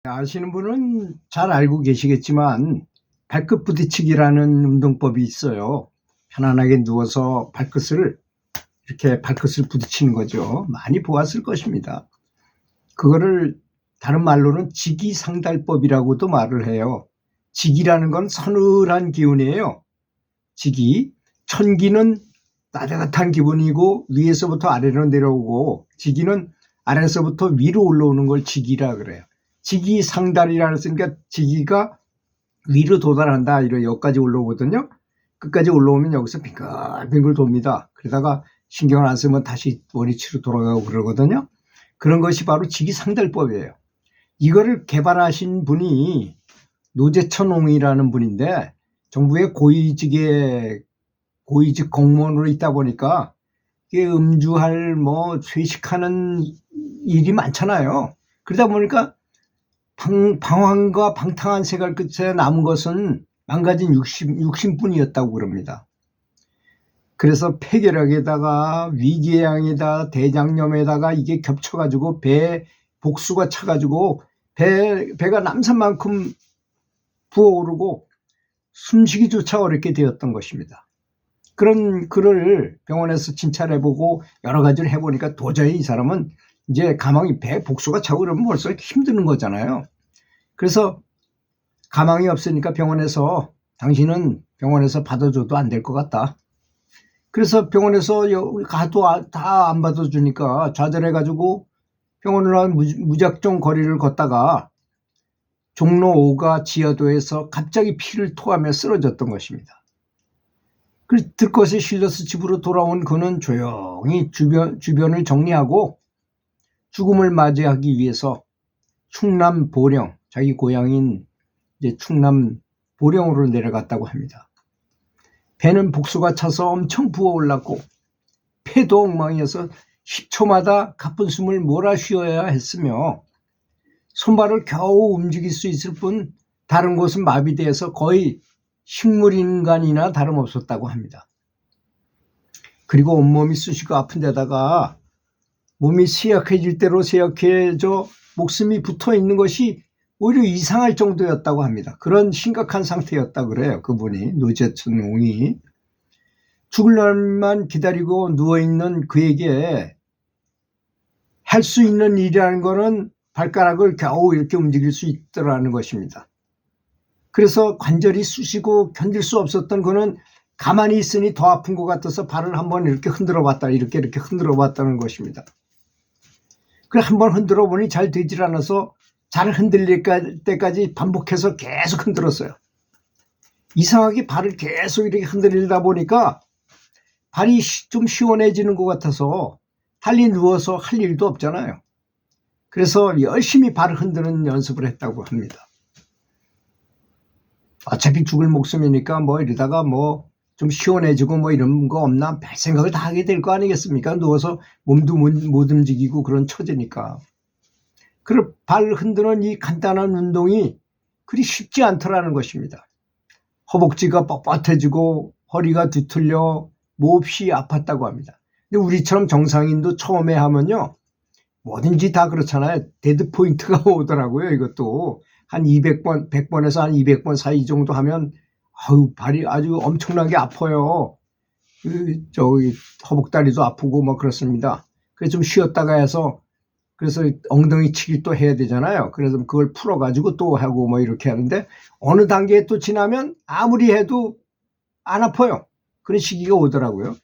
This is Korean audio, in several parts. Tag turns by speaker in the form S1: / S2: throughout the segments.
S1: 아시는 분은 잘 알고 계시겠지만 발끝 부딪히기라는 운동법이 있어요. 편안하게 누워서 발끝을 이렇게 발끝을 부딪히는 거죠. 많이 보았을 것입니다. 그거를 다른 말로는 직이상달법이라고도 말을 해요. 직이라는 건 서늘한 기운이에요. 직이, 천기는 따뜻한 기분이고 위에서부터 아래로 내려오고, 직이는 아래에서부터 위로 올라오는 걸 직이라 그래요. 직이상달이라는 쓰니까 직이가 위로 도달한다, 이런 여기까지 올라오거든요. 끝까지 올라오면 여기서 빙글빙글 돕니다. 그러다가 신경을 안 쓰면 다시 원위치로 돌아가고 그러거든요. 그런 것이 바로 직이상달법이에요. 이거를 개발하신 분이 노재천옹이라는 분인데, 정부의 고위직 공무원으로 있다 보니까 이게 음주할 쇠식하는 일이 많잖아요. 그러다 보니까 방황과 방탕한 생활 끝에 남은 것은 망가진 육신뿐이었다고 그럽니다. 그래서 폐결핵에다가 위궤양에다 대장염에다가 이게 겹쳐가지고 배에 복수가 차가지고 배가 남산만큼 부어오르고 숨쉬기조차 어렵게 되었던 것입니다. 그런 그를 병원에서 진찰해보고 여러 가지를 해보니까 도저히 이 사람은 이제 가망이 배 복수가 차고 그러면 벌써 힘드는 거잖아요. 그래서 가망이 없으니까 병원에서 당신은 병원에서 받아줘도 안 될 것 같다. 그래서 병원에서 가도 다 안 받아주니까 좌절해가지고 병원으로 무작정 거리를 걷다가 종로 5가 지하도에서 갑자기 피를 토하며 쓰러졌던 것입니다. 들것에 실려서 집으로 돌아온 그는 조용히 주변을 정리하고 죽음을 맞이하기 위해서 충남 보령, 자기 고향인 이제 충남 보령으로 내려갔다고 합니다. 배는 복수가 차서 엄청 부어올랐고 폐도 엉망이어서 10초마다 가쁜 숨을 몰아쉬어야 했으며 손발을 겨우 움직일 수 있을 뿐 다른 곳은 마비되어서 거의 식물인간이나 다름없었다고 합니다. 그리고 온몸이 쑤시고 아픈 데다가 몸이 쇠약해질 대로 쇠약해져 목숨이 붙어 있는 것이 오히려 이상할 정도였다고 합니다. 그런 심각한 상태였다고 그래요. 그분이, 노재천옹이. 죽을 날만 기다리고 누워있는 그에게 할 수 있는 일이라는 것은 발가락을 겨우 이렇게 움직일 수 있더라는 것입니다. 그래서 관절이 쑤시고 견딜 수 없었던 그는 가만히 있으니 더 아픈 것 같아서 발을 한번 이렇게 흔들어 봤다, 이렇게 흔들어 봤다는 것입니다. 그래 한번 흔들어 보니 잘 되질 않아서 잘 흔들릴 때까지 반복해서 계속 흔들었어요. 이상하게 발을 계속 이렇게 흔들리다 보니까 발이 좀 시원해지는 것 같아서 달리 누워서 할 일도 없잖아요. 그래서 열심히 발을 흔드는 연습을 했다고 합니다. 어차피 죽을 목숨이니까 이러다가 좀 시원해지고 이런 거 없나 별 생각을 다 하게 될 거 아니겠습니까? 누워서 몸도 못 움직이고 그런 처지니까. 그 발 흔드는 이 간단한 운동이 그리 쉽지 않더라는 것입니다. 허벅지가 뻣뻣해지고 허리가 뒤틀려 몹시 아팠다고 합니다. 근데 우리처럼 정상인도 처음에 하면요, 뭐든지 다 그렇잖아요. 데드 포인트가 오더라고요. 이것도 한 200번, 100번에서 한 200번 사이 정도 하면 발이 아주 엄청나게 아파요. 허벅다리도 아프고 그렇습니다. 그래서 좀 쉬었다가 해서, 그래서 엉덩이 치기 또 해야 되잖아요. 그래서 그걸 풀어가지고 또 하고 이렇게 하는데 어느 단계에 또 지나면 아무리 해도 안 아파요. 그런 시기가 오더라고요.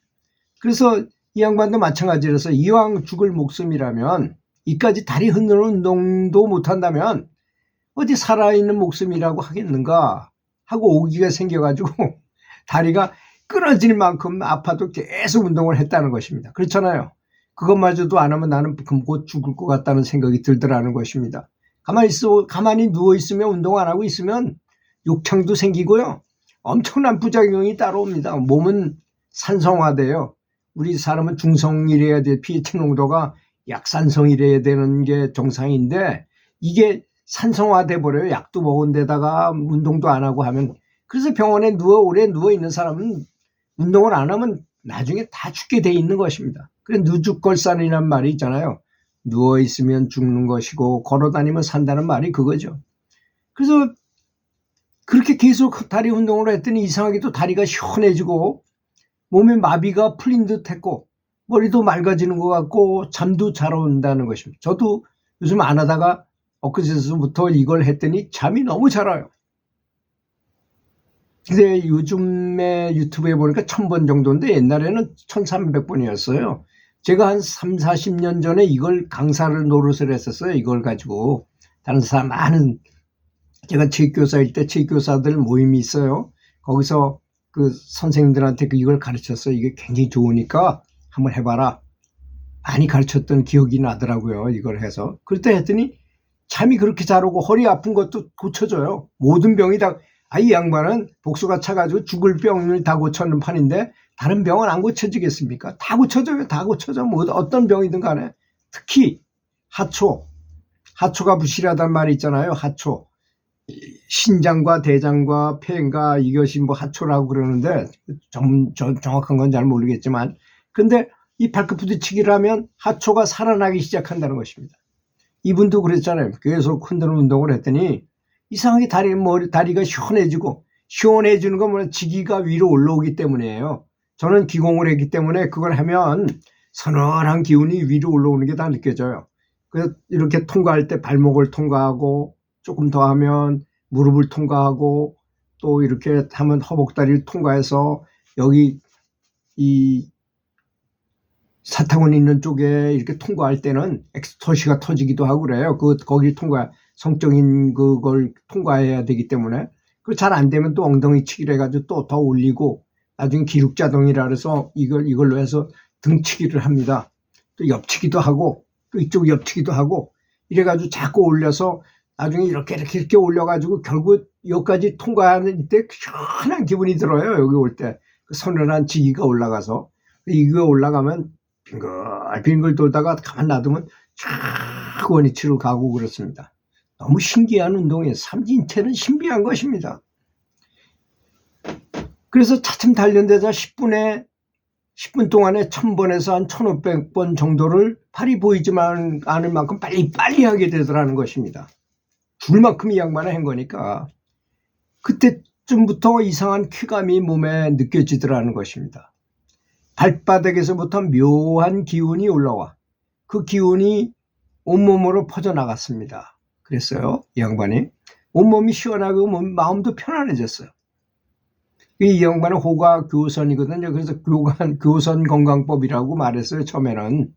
S1: 그래서 이 양반도 마찬가지라서 이왕 죽을 목숨이라면 이까지 다리 흔드는 운동도 못한다면 어디 살아있는 목숨이라고 하겠는가 하고 오기가 생겨가지고 다리가 끊어질 만큼 아파도 계속 운동을 했다는 것입니다. 그렇잖아요. 그것마저도 안 하면 나는 곧 죽을 것 같다는 생각이 들더라는 것입니다. 가만히 누워있으면 운동 안 하고 있으면 욕창도 생기고요. 엄청난 부작용이 따라옵니다. 몸은 산성화돼요. 우리 사람은 중성이래야 돼. pH 농도가 약산성이래야 되는 게 정상인데 이게 산성화돼 버려요. 약도 먹은 데다가 운동도 안 하고 하면. 그래서 병원에 오래 누워 있는 사람은 운동을 안 하면 나중에 다 죽게 돼 있는 것입니다. 그래서 누죽걸산이란 말이 있잖아요. 누워있으면 죽는 것이고 걸어다니면 산다는 말이 그거죠. 그래서 그렇게 계속 다리 운동을 했더니 이상하게도 다리가 시원해지고 몸에 마비가 풀린 듯 했고 머리도 맑아지는 것 같고 잠도 잘 온다는 것입니다. 저도 요즘 안 하다가 엊그제서부터 이걸 했더니 잠이 너무 잘 와요. 근데 요즘에 유튜브에 보니까 1000번 정도인데 옛날에는 1300번이었어요. 제가 한 3, 40년 전에 이걸 강사를 노릇을 했었어요. 이걸 가지고 다른 사람 많은, 제가 체육교사일 때 체육교사들 모임이 있어요. 거기서 그 선생님들한테 이걸 가르쳤어요. 이게 굉장히 좋으니까 한번 해봐라. 많이 가르쳤던 기억이 나더라고요. 이걸 해서. 그때 했더니 잠이 그렇게 잘 오고 허리 아픈 것도 고쳐져요. 모든 병이 다, 이 양반은 복수가 차가지고 죽을 병을 다 고쳐는 판인데 다른 병은 안 고쳐지겠습니까? 다 고쳐져요. 다 고쳐져. 뭐 어떤 병이든 간에. 특히 하초가 부실하단 말이 있잖아요. 하초. 신장과 대장과 폐인가 이것이 뭐 하초라고 그러는데 정확한 건 잘 모르겠지만, 근데 이 발끝 부딪히기를 하면 하초가 살아나기 시작한다는 것입니다. 이분도 그랬잖아요. 계속 흔드는 운동을 했더니 이상하게 다리가 시원해지는 건 뭐냐, 지기가 위로 올라오기 때문이에요. 저는 기공을 했기 때문에 그걸 하면 선선한 기운이 위로 올라오는 게 다 느껴져요. 그래서 이렇게 통과할 때 발목을 통과하고 조금 더 하면 무릎을 통과하고 또 이렇게 하면 허벅다리를 통과해서 여기 이 사타구니 있는 쪽에 이렇게 통과할 때는 엑스토시가 터지기도 하고 그래요. 거기 성적인 그걸 통과해야 되기 때문에. 그 잘 안 되면 또 엉덩이 치기를 해가지고 또 더 올리고 나중에 기룩자동이라 그래서 이걸로 해서 등치기를 합니다. 또 옆치기도 하고 또 이쪽 옆치기도 하고 이래가지고 자꾸 올려서 나중에 이렇게 올려가지고 결국 여기까지 통과하는 때 시원한 기분이 들어요. 여기 올 때 그 서늘한 지기가 올라가서, 이거 올라가면 빙글빙글 돌다가 가만 놔두면 쫙 원위치로 가고 그렇습니다. 너무 신기한 운동이에요. 삼진체는 신비한 것입니다. 그래서 차츰 단련되자 10분 동안에 1000번에서 한 1500번 정도를 팔이 보이지만 않을 만큼 빨리 하게 되더라는 것입니다. 줄만큼 이 양반을 한 거니까 그때쯤부터 이상한 쾌감이 몸에 느껴지더라는 것입니다. 발바닥에서부터 묘한 기운이 올라와 그 기운이 온몸으로 퍼져나갔습니다. 그랬어요. 이 양반이 온몸이 시원하고 마음도 편안해졌어요. 이 양반은 호가 교선이거든요. 그래서 교선 건강법이라고 말했어요. 처음에는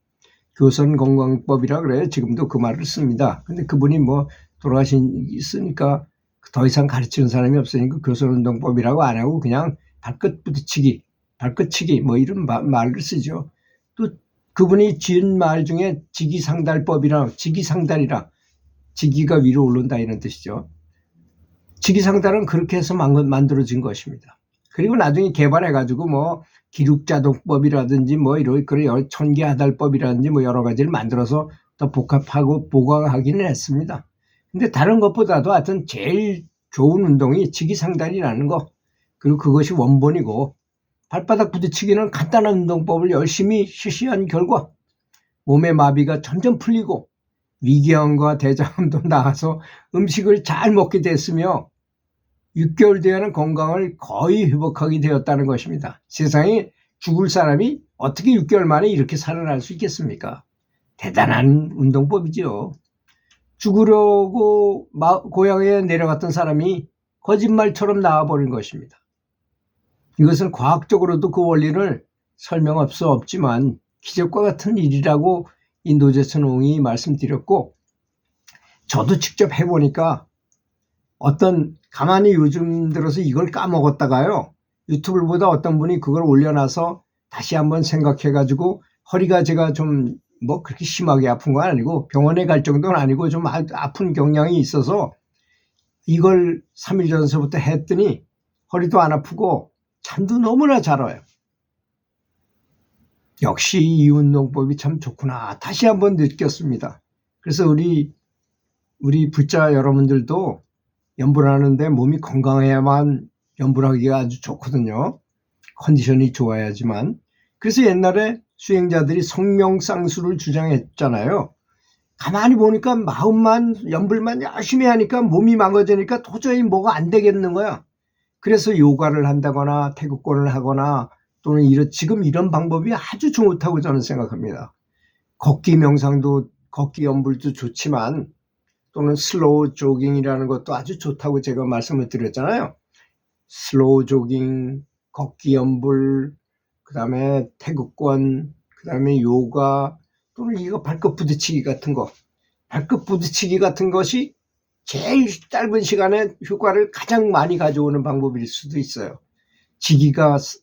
S1: 교선 건강법이라 그래요. 지금도 그 말을 씁니다. 근데 그분이 뭐 돌아가셨으니까 더 이상 가르치는 사람이 없으니까 교선운동법이라고 안 하고 그냥 발끝 부딪히기, 발끝치기 뭐 이런 말을 쓰죠. 또 그분이 지은 말 중에 지기상달이라, 지기가 위로 오른다 이런 뜻이죠. 지기상달은 그렇게 해서 만들어진 것입니다. 그리고 나중에 개발해가지고 뭐 기룩자동법이라든지 뭐 이런 천기하달법이라든지 뭐 여러 가지를 만들어서 더 복합하고 보강하기는 했습니다. 근데 다른 것보다도 하여튼 제일 좋은 운동이 지기상달이라는 거, 그리고 그것이 원본이고, 발바닥 부딪히기는 간단한 운동법을 열심히 실시한 결과 몸의 마비가 점점 풀리고 위궤양과 대장암도 나아서 음식을 잘 먹게 됐으며 6개월 뒤에는 건강을 거의 회복하게 되었다는 것입니다. 세상에 죽을 사람이 어떻게 6개월 만에 이렇게 살아날 수 있겠습니까? 대단한 운동법이죠. 죽으려고 고향에 내려갔던 사람이 거짓말처럼 나와버린 것입니다. 이것은 과학적으로도 그 원리를 설명할 수 없지만 기적과 같은 일이라고 이 노재천 옹이 말씀드렸고, 저도 직접 해보니까 가만히 요즘 들어서 이걸 까먹었다가요, 유튜브를 보다 어떤 분이 그걸 올려놔서 다시 한번 생각해가지고, 허리가 제가 좀 뭐 그렇게 심하게 아픈 건 아니고 병원에 갈 정도는 아니고 좀 아픈 경향이 있어서 이걸 3일 전서부터 했더니 허리도 안 아프고 잠도 너무나 잘 와요. 역시 이 운동법이 참 좋구나 다시 한번 느꼈습니다. 그래서 우리 불자 여러분들도 연불 하는데 몸이 건강해야만 연불하기가 아주 좋거든요. 컨디션이 좋아야지만. 그래서 옛날에 수행자들이 성명상수를 주장했잖아요. 가만히 보니까 마음만 연불만 열심히 하니까 몸이 망가지니까 도저히 뭐가 안 되겠는 거야. 그래서 요가를 한다거나 태극권을 하거나 또는 지금 이런 방법이 아주 좋다고 저는 생각합니다. 걷기 명상도 걷기 연불도 좋지만 또는 슬로우 조깅이라는 것도 아주 좋다고 제가 말씀을 드렸잖아요. 슬로우 조깅, 걷기 연불, 그 다음에 태극권, 그 다음에 요가 또는 이거 발끝 부딪히기 같은 거. 발끝 부딪히기 같은 것이 제일 짧은 시간에 효과를 가장 많이 가져오는 방법일 수도 있어요. 지기가 싹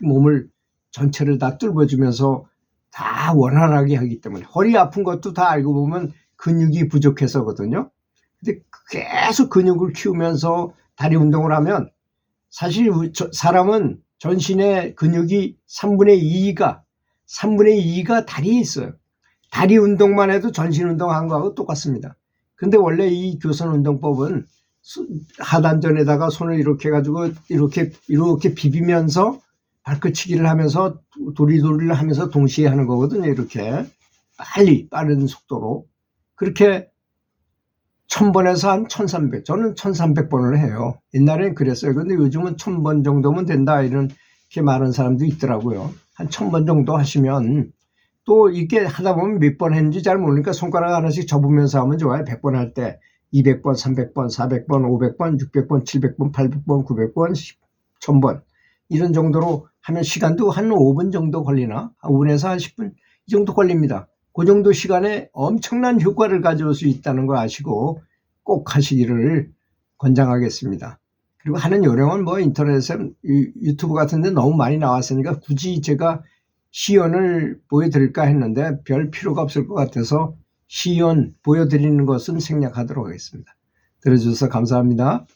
S1: 몸을 전체를 다 뚫어주면서 다 원활하게 하기 때문에 허리 아픈 것도 다 알고 보면 근육이 부족해서거든요. 근데 계속 근육을 키우면서 다리 운동을 하면 사실 사람은 전신의 근육이 3분의 2가 다리에 있어요. 다리 운동만 해도 전신 운동한 거하고 똑같습니다. 근데 원래 이 교선 운동법은 하단전에다가 손을 이렇게 해가지고 이렇게 비비면서 발끝치기를 하면서 도리도리를 하면서 동시에 하는 거거든요. 이렇게 빠른 속도로 그렇게 1000번에서 한 1300, 저는 1300번을 해요. 옛날엔 그랬어요. 근데 요즘은 1000번 정도면 된다 이렇게 말하는 사람도 있더라고요. 한 1000번 정도 하시면 또 이렇게 하다 보면 몇 번 했는지 잘 모르니까 손가락 하나씩 접으면서 하면 좋아요. 100번 할 때 200번, 300번, 400번, 500번, 600번, 700번, 800번, 900번, 1000번 이런 정도로 하면 시간도 한 5분 정도 걸리나? 5분에서 한 10분 이 정도 걸립니다. 그 정도 시간에 엄청난 효과를 가져올 수 있다는 거 아시고 꼭 하시기를 권장하겠습니다. 그리고 하는 요령은 뭐 인터넷에 유튜브 같은 데 너무 많이 나왔으니까 굳이 제가 시연을 보여드릴까 했는데 별 필요가 없을 것 같아서 시연 보여드리는 것은 생략하도록 하겠습니다. 들어주셔서 감사합니다.